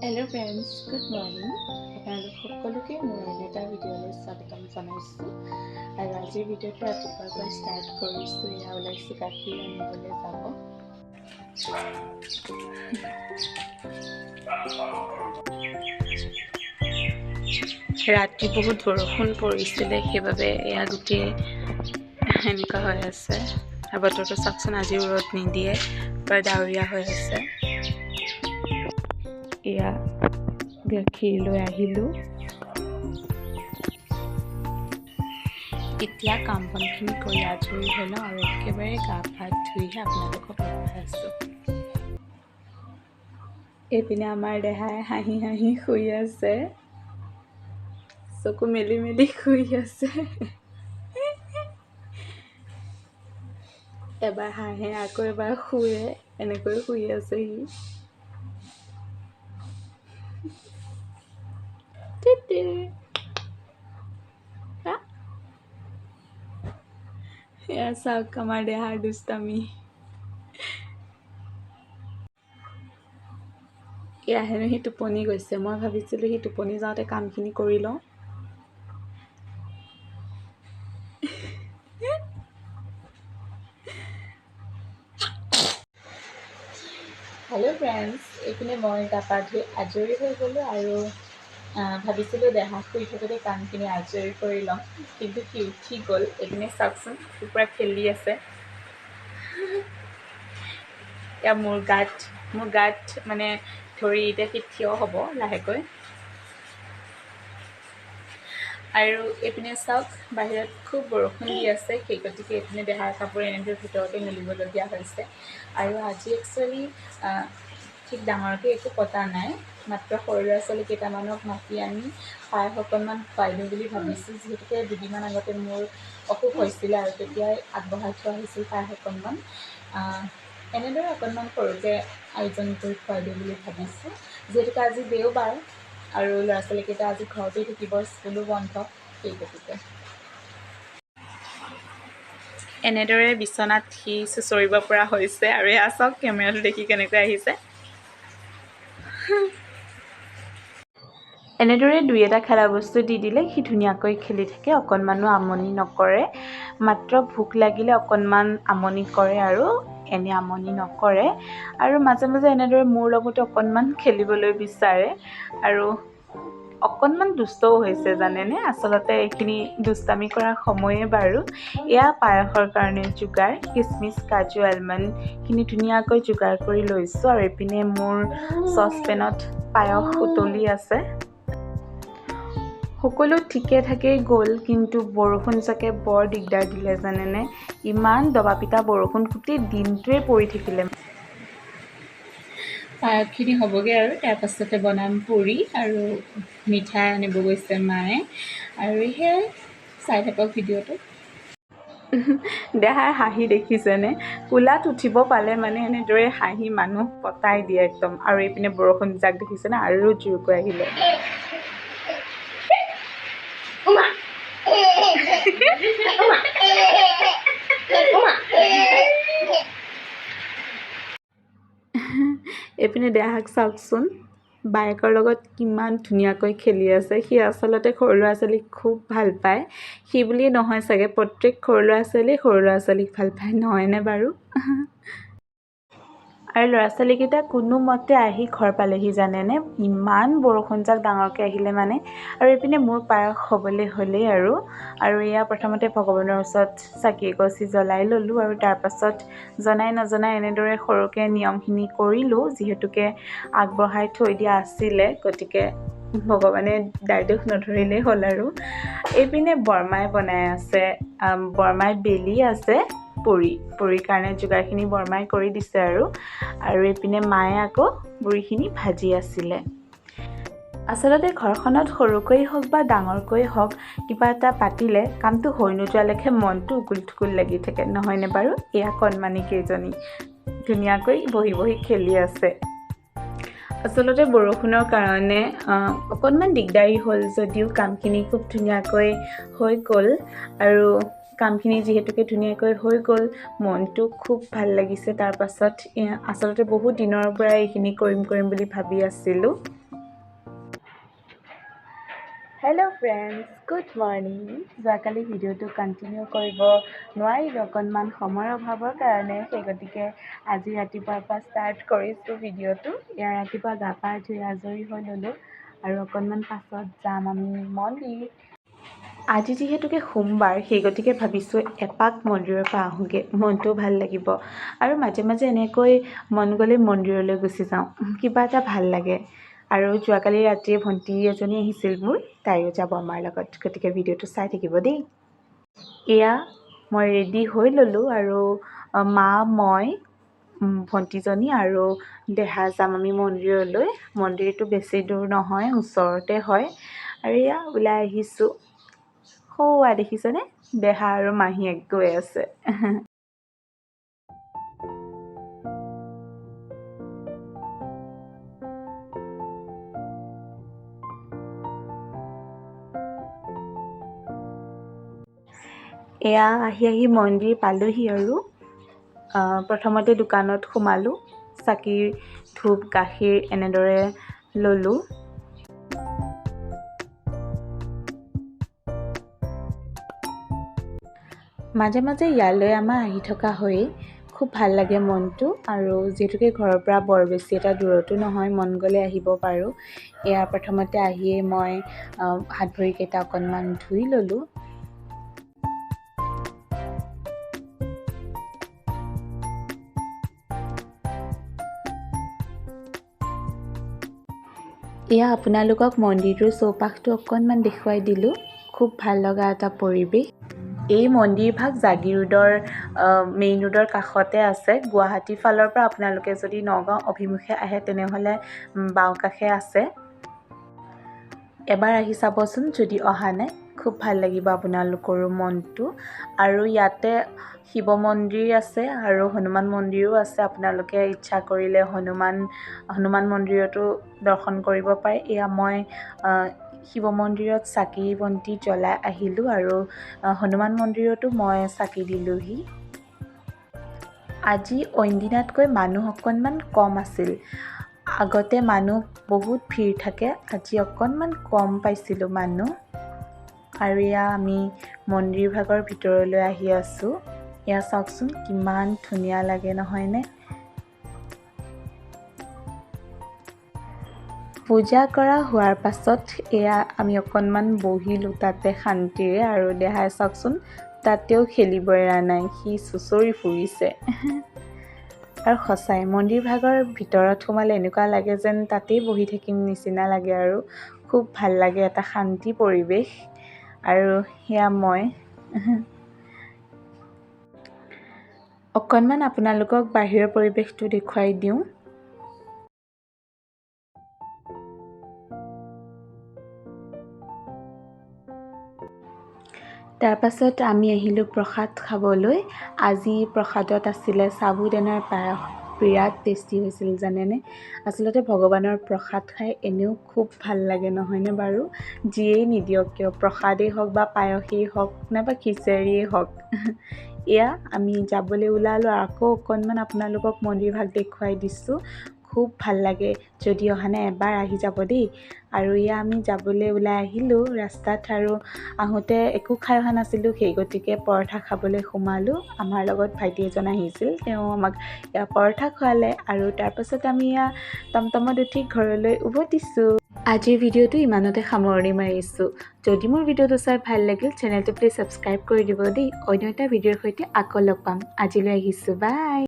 Hello friends, good morning. আপোনালোক সকলোকে মোৰ এটা ভিডিঅ'লৈ স্বাগতম জনাইছোঁ। আৰু আজিৰ ভিডিঅ'টো ৰাতিপুৱাৰ পৰা ষ্টাৰ্ট কৰিছোঁ। এয়া ওলাইছোঁ গাখীৰ আনিবলৈ যাব। ৰাতি বহুত বৰষুণ পৰিছিলে, সেইবাবে এয়া গোটেই এনেকুৱা হৈ আছে। আৰু বতৰটো চাওকচোন, আজিও ৰ'দ নিদিয়ে, পুৰা ডাৱৰীয়া হৈ আছে। এয়া গাখীৰ লৈ আহিলোঁ। এতিয়া কাম বনখিনি কৰি আজৰি হৈ লওঁ আৰু একেবাৰে গা পা ধুইহে আপোনালোকক লগ পাইছোঁ। এইপিনে আমাৰ দেহাই হাঁহি হাঁহি শুই আছে, চকু মেলি মেলি শুই আছে। এবাৰ হাঁহে আকৌ এবাৰ শুৱে, এনেকৈ শুই আছে সি। এয়া চাওক আমাৰ দেহাৰ দুষ্টামি। এয়া হেনো সি টোপনি গৈছে। মই ভাবিছিলোঁ সি টোপনি যাওঁতে কামখিনি কৰি লওঁ। হেল্ল' ফ্ৰেণ্ডছ, এইপিনে মই গা পা ধুই আজৰি হৈ গ'লোঁ আৰু ভাবিছিলোঁ দেহাক শুই থাকোঁতে কামখিনি আজৰি কৰি ল'ম, কিন্তু সি উঠি গ'ল। এইপিনে চাওকচোন, কুকুৰা খেলি আছে। এয়া মোৰ গাত মানে ধৰি এতিয়া সি থিয় হ'ব লাহেকৈ। আৰু এইপিনে চাওক, বাহিৰত খুব বৰষুণ দি আছে, সেই গতিকে এইপিনে দেহাৰ কাপোৰ এনেদৰে ভিতৰতে মেলিবলগীয়া হৈছে। আৰু আজি একচুৱেলি ঠিক ডাঙৰকৈ একো পতা নাই, মাত্ৰ সৰু ল'ৰা ছোৱালী কেইটামানক মাতি আনি পায়স অকণমান খুৱাই দিওঁ বুলি ভাবিছোঁ। যিহেতুকে দুদিনমান আগতে মোৰ অসুখ হৈছিলে আৰু তেতিয়াই আগবঢ়াই থোৱা হৈছিল পায়স অকণমান। এনেদৰে অকণমান সৰুকৈ আয়োজন কৰি খুৱাই দিওঁ বুলি ভাবিছোঁ। যিহেতুকে আজি দেওবাৰ আৰু ল'ৰা ছোৱালীকেইটা আজি ঘৰতেই থাকিব, স্কুলো বন্ধ, সেই গতিকে এনেদৰে বিচনাত সি চুঁচৰিব পৰা হৈছে। আৰু এয়া চাওক, কেমেৰাটো দেখি কেনেকৈ আহিছে। এনেদৰে দুই এটা খেলা বস্তু দি দিলে সি ধুনীয়াকৈ খেলি থাকে, অকণমানো আমনি নকৰে। মাত্ৰ ভোক লাগিলে অকণমান আমনি কৰে আৰু এনে আমনি নকৰে। আৰু মাজে মাজে এনেদৰে মোৰ লগতে অকণমান খেলিবলৈ বিচাৰে আৰু অকণমান দুষ্টও হৈছে জানেনে। আচলতে এইখিনি দুষ্টামি কৰাৰ সময়ে বাৰু। এয়া পায়সৰ কাৰণে যোগাৰ, কিচমিচ, কাজু, আলমণ্ডখিনি ধুনীয়াকৈ যোগাৰ কৰি লৈছোঁ। আৰু এইপিনে মোৰ চচপেনত পায়স উতলি আছে। সকলো ঠিকে ঠাকেই গ'ল, কিন্তু বৰষুণ জাকে বৰ দিগদাৰ দিলে জানেনে। ইমান দবাপিটা বৰষুণ, গোটেই দিনটোৱে পৰি থাকিলে। পায়সখিনি হ'বগৈ আৰু তাৰপাছতে বনাম পুৰি আৰু মিঠাই আনিব গৈছে মায়ে। আৰু সেয়াই, চাই থাকক ভিডিঅ'টো। দেহাৰ হাঁহি দেখিছেনে? কোলাত উঠিব পালে মানে এনেদৰে হাঁহি মানুহ পতাই দিয়ে একদম। আৰু এইপিনে বৰষুণ জাক দেখিছেনে, আৰু জোৰকৈ আহিলে। এইপিনে দেহাক চাওকচোন, বায়েকৰ লগত কিমান ধুনীয়াকৈ খেলি আছে। সি আচলতে সৰু ল'ৰা ছোৱালীক খুব ভাল পায়। সি বুলিয়ে নহয় চাগে, প্ৰত্যেক সৰু ল'ৰা ছোৱালীক ভাল পায়, নহয়নে বাৰু? আৰু ল'ৰা ছোৱালীকেইটা কোনোমতে আহি ঘৰ পালেহি জানেনে। ইমান বৰষুণজাক ডাঙৰকৈ আহিলে মানে। আৰু এইপিনে মোৰ পায়স হ'বলৈ হ'লেই আৰু এয়া প্ৰথমতে ভগৱানৰ ওচৰত চাকি এগছি জ্বলাই ল'লোঁ। আৰু তাৰপাছত জনাই নজনাই এনেদৰে সৰুকৈ নিয়মখিনি কৰিলোঁ, যিহেতুকে আগবঢ়াই থৈ দিয়া আছিলে, গতিকে ভগৱানে দায়দোষ নধৰিলেই হ'ল আৰু। এইপিনে বৰমাই বনাই আছে, বৰমাই বেলি আছে পুৰিৰ কাৰণে যোগাৰখিনি বৰমাই কৰি দিছে আৰু এইপিনে মায়ে আকৌ পুৰিখিনি ভাজি আছিলে। আচলতে ঘৰখনত সৰুকৈ হওক বা ডাঙৰকৈ হওক, কিবা এটা পাতিলে কামটো হৈ নোযোৱালৈকে মনটো উকুল থুকুল লাগি থাকে, নহয়নে বাৰু? এয়া কণমানি কেইজনী ধুনীয়াকৈ বহি বহি খেলি আছে। আচলতে বৰষুণৰ কাৰণে অকণমান দিগদাৰী হ'ল যদিও কামখিনি খুব ধুনীয়াকৈ হৈ গ'ল। আৰু কামখিনি যিহেতুকে ধুনীয়াকৈ হৈ গ'ল, মনটো খুব ভাল লাগিছে। তাৰপাছত আচলতে বহুত দিনৰ পৰাই এইখিনি কৰিম বুলি ভাবি আছিলোঁ। Hello' friends, good morning. যোৱাকালি ভিডিঅ'টো কণ্টিনিউ কৰিব নোৱাৰিলোঁ অকণমান সময়ৰ অভাৱৰ কাৰণে, সেই গতিকে আজি ৰাতিপুৱাৰ পৰা ষ্টাৰ্ট কৰিছোঁ ভিডিঅ'টো। ইয়াৰ ৰাতিপুৱা গা পা ধুই আজৰি হৈ ল'লোঁ আৰু অকণমান পাছত যাম আমি মন্দিৰ। আজি যিহেতুকে সোমবাৰ, সেই গতিকে ভাবিছোঁ এপাক মন্দিৰৰ পৰা আহোঁগৈ, মনটোও ভাল লাগিব। আৰু মাজে মাজে এনেকৈ মন গ'লে মন্দিৰলৈ গুচি যাওঁ, কিবা এটা ভাল লাগে। আৰু যোৱাকালি ৰাতিয়ে ভণ্টি এজনী আহিছিল মোৰ, তাইও যাব আমাৰ লগত, গতিকে ভিডিঅ'টো চাই থাকিব দেই। এয়া মই ৰেডি হৈ ল'লোঁ আৰু মা, মই, ভণ্টিজনী আৰু দেহা যাম আমি মন্দিৰলৈ। মন্দিৰটো বেছি দূৰ নহয়, ওচৰতে হয়। আৰু এয়া ওলাই আহিছোঁ। সৌৱা দেখিছেনে, দেহা আৰু মাহীয়েক গৈ আছে। এয়া আহি মন্দিৰ পালোহি আৰু প্ৰথমতে দোকানত সোমালোঁ, চাকি, ধূপ, গাখীৰ এনেদৰে ল'লোঁ। মাজে মাজে ইয়ালৈ আমাৰ আহি থকা হয়েই, খুব ভাল লাগে মনটো। আৰু যিহেতুকে ঘৰৰ পৰা বৰ বেছি এটা দূৰতো নহয়, মন গ'লে আহিব পাৰোঁ। এয়া প্ৰথমতে আহিয়েই মই হাত ভৰিকেইটা অকণমান ধুই ল'লোঁ। এয়া আপোনালোকক মন্দিৰটোৰ চৌপাশটো অকণমান দেখুৱাই দিলোঁ। খুব ভাল লগা এটা পৰিৱেশ। এই মন্দিৰভাগ জাগি ৰোডৰ মেইন ৰোডৰ কাষতে আছে। গুৱাহাটীৰ ফালৰ পৰা আপোনালোকে যদি নগাঁও অভিমুখে আহে তেনেহ'লে বাওঁ কাষে আছে। এবাৰ আহি চাবচোন যদি অহা নাই, খুব ভাল লাগিব আপোনালোকৰো মনটো। আৰু ইয়াতে শিৱ মন্দিৰ আছে আৰু হনুমান মন্দিৰো আছে। আপোনালোকে ইচ্ছা কৰিলে হনুমান মন্দিৰতো দৰ্শন কৰিব পাৰে। এয়া মই শিৱ মন্দিৰত চাকি বন্তি জ্বলাই আহিলোঁ আৰু হনুমান মন্দিৰতো মই চাকি দিলোঁহি। আজি অইন দিনাতকৈ মানুহ অকণমান কম আছিল। আগতে মানুহ বহুত ভিৰ থাকে, আজি অকণমান কম পাইছিলোঁ মানুহ। আৰু এয়া আমি মন্দিৰ ভাগৰ ভিতৰলৈ আহি আছোঁ। এয়া চাওকচোন কিমান ধুনীয়া লাগে নহয়নে? পূজা কৰা হোৱাৰ পাছত এয়া আমি অকণমান বহিলোঁ তাতে শান্তিৰে, আৰু দেহাই চাওকচোন তাতেও খেলিব এৰা নাই, সি চুঁচৰি ফুৰিছে। আৰু সঁচাই মন্দিৰ ভাগৰ ভিতৰত সোমালে এনেকুৱা লাগে যেন তাতেই বহি থাকিম নিচিনা লাগে আৰু খুব ভাল লাগে, এটা শান্তি পৰিৱেশ। আৰু সেয়া মই অকণমান আপোনালোকক বাহিৰৰ পৰিৱেশটো দেখুৱাই দিওঁ। তাৰপাছত আমি আহিলোঁ প্ৰসাদ খাবলৈ। আজি প্ৰসাদত আছিলে সাবুদানাৰ পায়স, বিৰাট টেষ্টি হৈছিল জানেনে। আচলতে ভগৱানৰ প্ৰসাদ খাই এনেও খুব ভাল লাগে নহয়নে বাৰু। যিয়েই নিদিয়ক কিয়, প্ৰসাদেই হওক বা পায়সেই হওক নাইবা খিচিৰিয়েই হওক। এয়া আমি যাবলৈ ওলালোঁ, আকৌ অকণমান আপোনালোকক মন্দিৰভাগ দেখুৱাই দিছোঁ। খুব ভাল লাগে, যদি অহা নাই এবাৰ আহি যাব দেই। আৰু এয়া আমি যাবলৈ ওলাই আহিলোঁ ৰাস্তাত, আৰু আহোঁতে একো খাই অহা নাছিলোঁ, সেই গতিকে পৰঠা খাবলৈ সোমালোঁ। আমাৰ লগত ভাইটি এজন আহিছিল, তেওঁ আমাক পৰঠা খোৱালে আৰু তাৰপাছত আমি টমটমত উঠি ঘৰলৈ উভতিছোঁ। আজিৰ ভিডিঅ'টো ইমানতে সামৰণি মাৰিছোঁ। যদি মোৰ ভিডিঅ'টো চাই ভাল লাগিল, চেনেলটো প্লিজ ছাবস্ক্ৰাইব কৰি দিব দেই। অন্য এটা ভিডিঅ'ৰ সৈতে আকৌ লগ পাম। আজিলৈ আহিছোঁ, বাই।